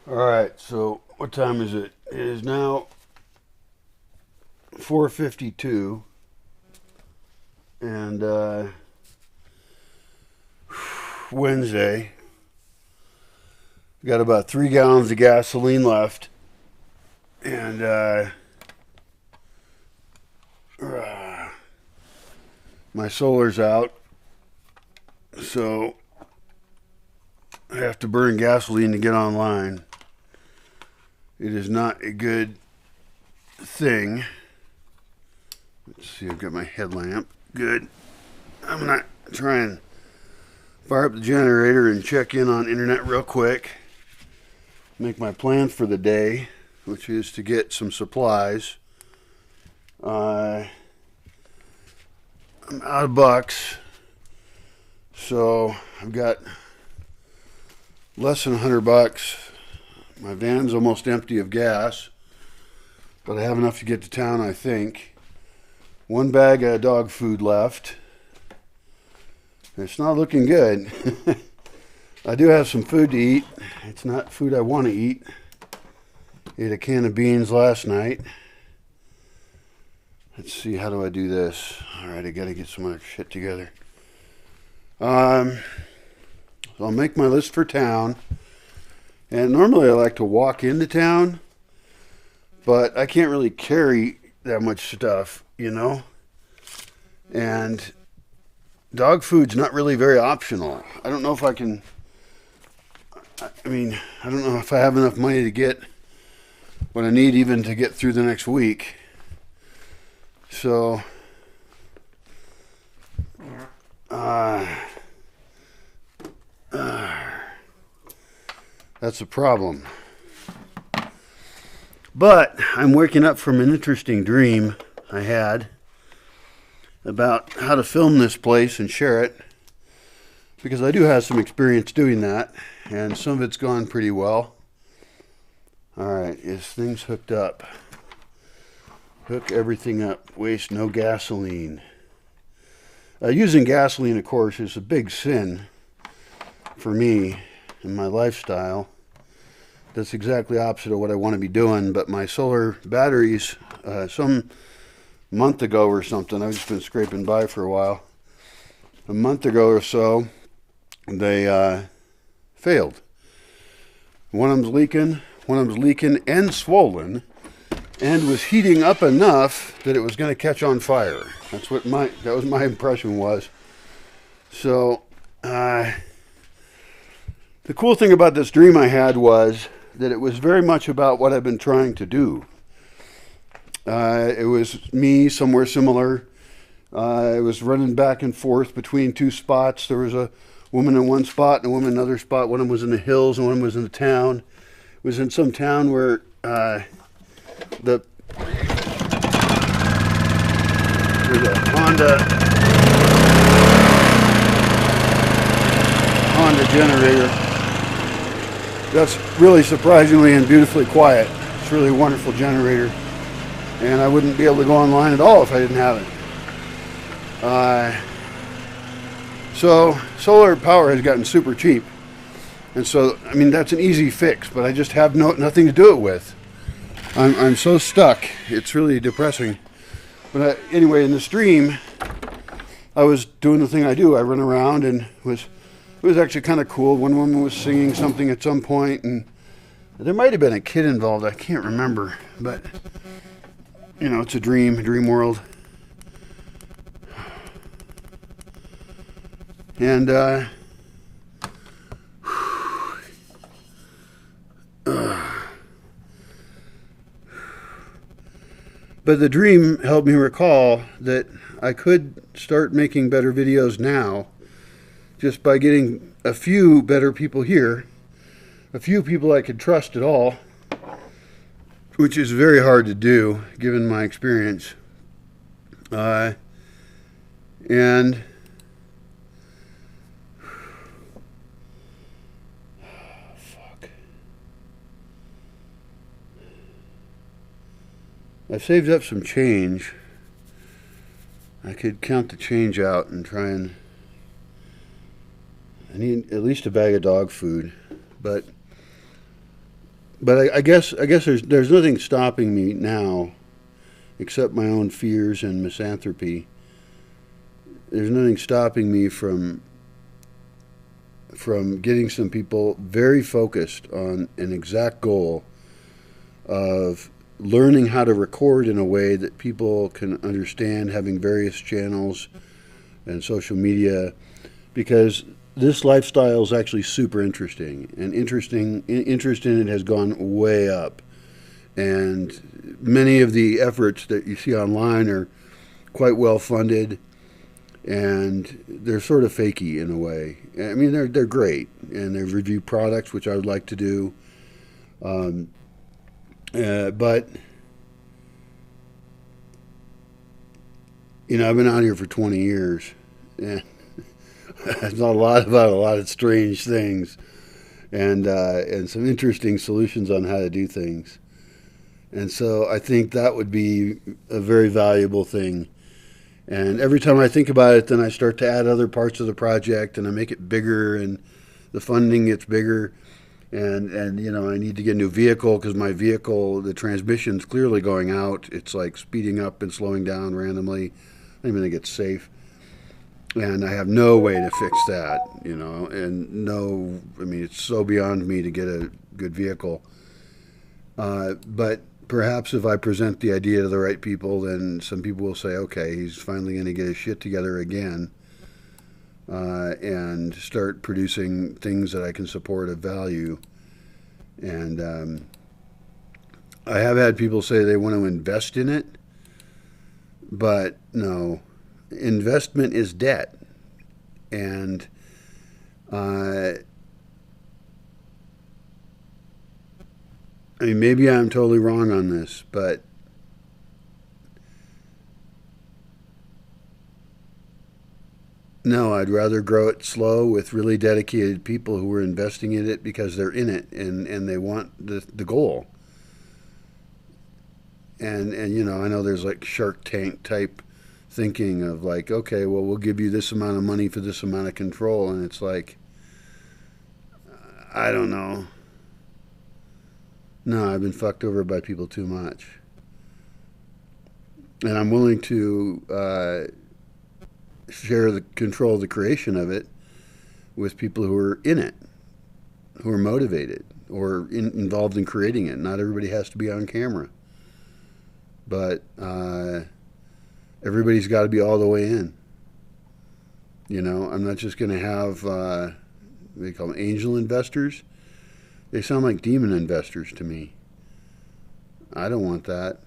Alright, so what time is it? It is now 4:52 and Wednesday. Got about 3 gallons of gasoline left, and my solar's out, so I have to burn gasoline to get online. It is not a good thing. Let's see, I've got my headlamp. Good. I'm going to try and fire up the generator and check in on internet real quick. Make my plan for the day, which is to get some supplies. I'm out of bucks, so I've got less than $100. My van's almost empty of gas, but I have enough to get to town, I think. 1 bag of dog food left. It's not looking good. I do have some food to eat. It's not food I want to eat. Ate a can of beans last night. Let's see, how do I do this? Alright, I gotta get some other shit together. So I'll make my list for town. And normally I like to walk into town, but I can't really carry that much stuff, you know? And dog food's not really very optional. I don't know if I can, I don't know if I have enough money to get what I need even to get through the next week. So, that's a problem. But I'm waking up from an interesting dream I had about how to film this place and share it, because I do have some experience doing that, and some of it's gone pretty well. Alright, is things hooked up? Hook everything up. Waste no gasoline. Using gasoline, of course, is a big sin for me in my lifestyle. That's exactly opposite of what I want to be doing, but my solar batteries, some month ago or something, I've just been scraping by for a while. A month ago or so, they failed. One of them's leaking and swollen, and was heating up enough that it was going to catch on fire. That was my impression was. So, the cool thing about this dream I had was that it was very much about what I've been trying to do. It was me somewhere similar. I was running back and forth between 2 spots. There was a woman in one spot and a woman in another spot. One of them was in the hills and one was in the town. It was in some town where there's a Honda generator. That's really surprisingly and beautifully quiet. It's really a wonderful generator, and I wouldn't be able to go online at all if I didn't have it. So solar power has gotten super cheap, and so that's an easy fix, but I just have nothing to do it with. I'm so stuck. It's really depressing. But anyway, in the stream, I was doing the thing I do. I run around, and it was actually kind of cool. One woman was singing something at some point, and there might have been a kid involved. I can't remember, but it's a dream world. And but the dream helped me recall that I could start making better videos now just by getting a few better people here, a few people I could trust at all, which is very hard to do given my experience. And I've saved up some change. I could count the change out and try and I need at least a bag of dog food, but But I guess there's nothing stopping me now except my own fears and misanthropy. There's nothing stopping me from getting some people very focused on an exact goal of learning how to record in a way that people can understand, having various channels and social media, because this lifestyle is actually super interesting, and interest in it has gone way up. And many of the efforts that you see online are quite well funded, and they're sort of fakey in a way. I mean, they're great, and they review products, which I would like to do. Um, but I've been out here for 20 years, and I've thought a lot about a lot of strange things, and some interesting solutions on how to do things. And so I think that would be a very valuable thing. And every time I think about it, then I start to add other parts of the project, and I make it bigger, and the funding gets bigger. And I need to get a new vehicle because my vehicle, the transmission's clearly going out. It's like speeding up and slowing down randomly. I don't even think it's safe. And I have no way to fix that, and no, I mean, it's so beyond me to get a good vehicle. But perhaps if I present the idea to the right people, then some people will say, okay, he's finally going to get his shit together again, and start producing things that I can support of value. And I have had people say they want to invest in it, but no, investment is debt. And I mean, maybe I'm totally wrong on this, but no, I'd rather grow it slow with really dedicated people who are investing in it because they're in it, and they want the goal. And I know there's like Shark Tank type thinking of like, okay, well, we'll give you this amount of money for this amount of control, and it's like, I don't know. No, I've been fucked over by people too much, and I'm willing to share the control of the creation of it with people who are in it, who are motivated or involved in creating it. Not everybody has to be on camera, but everybody's got to be all the way in. I'm not just going to have, they call them angel investors. They sound like demon investors to me. I don't want that.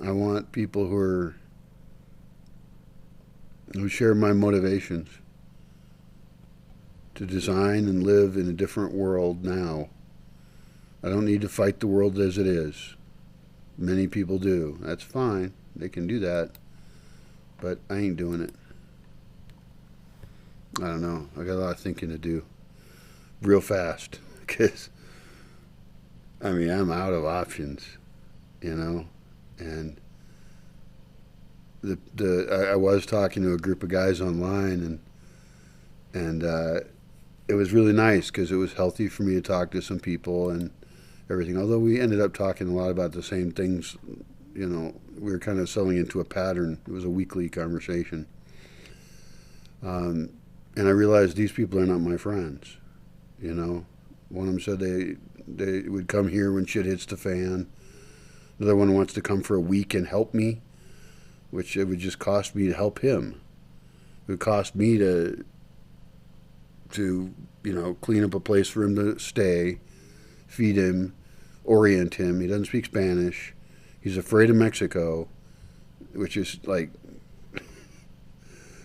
I want people who share my motivations to design and live in a different world now. I don't need to fight the world as it is. Many people do. That's fine. They can do that. But I ain't doing it. I don't know. I got a lot of thinking to do real fast because, I mean, I'm out of options, and I was talking to a group of guys online, and it was really nice because it was healthy for me to talk to some people and everything. Although we ended up talking a lot about the same things, we were kind of settling into a pattern. It was a weekly conversation, and I realized these people are not my friends. One of them said they would come here when shit hits the fan. Another one wants to come for a week and help me, which it would just cost me to help him. It would cost me to clean up a place for him to stay, feed him, orient him. He doesn't speak Spanish. He's afraid of Mexico, which is like,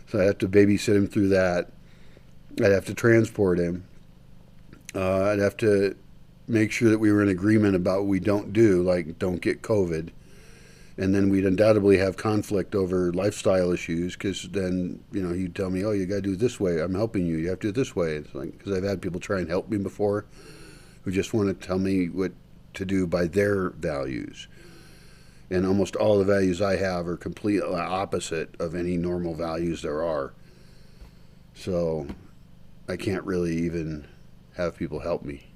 so I have to babysit him through that. I'd have to transport him. I'd have to make sure that we were in agreement about what we don't do, like don't get COVID. And then we'd undoubtedly have conflict over lifestyle issues because then, he'd tell me, oh, you got to do it this way. I'm helping you. You have to do it this way. It's like, because I've had people try and help me before who just want to tell me what to do by their values. And almost all the values I have are completely opposite of any normal values there are. So I can't really even have people help me.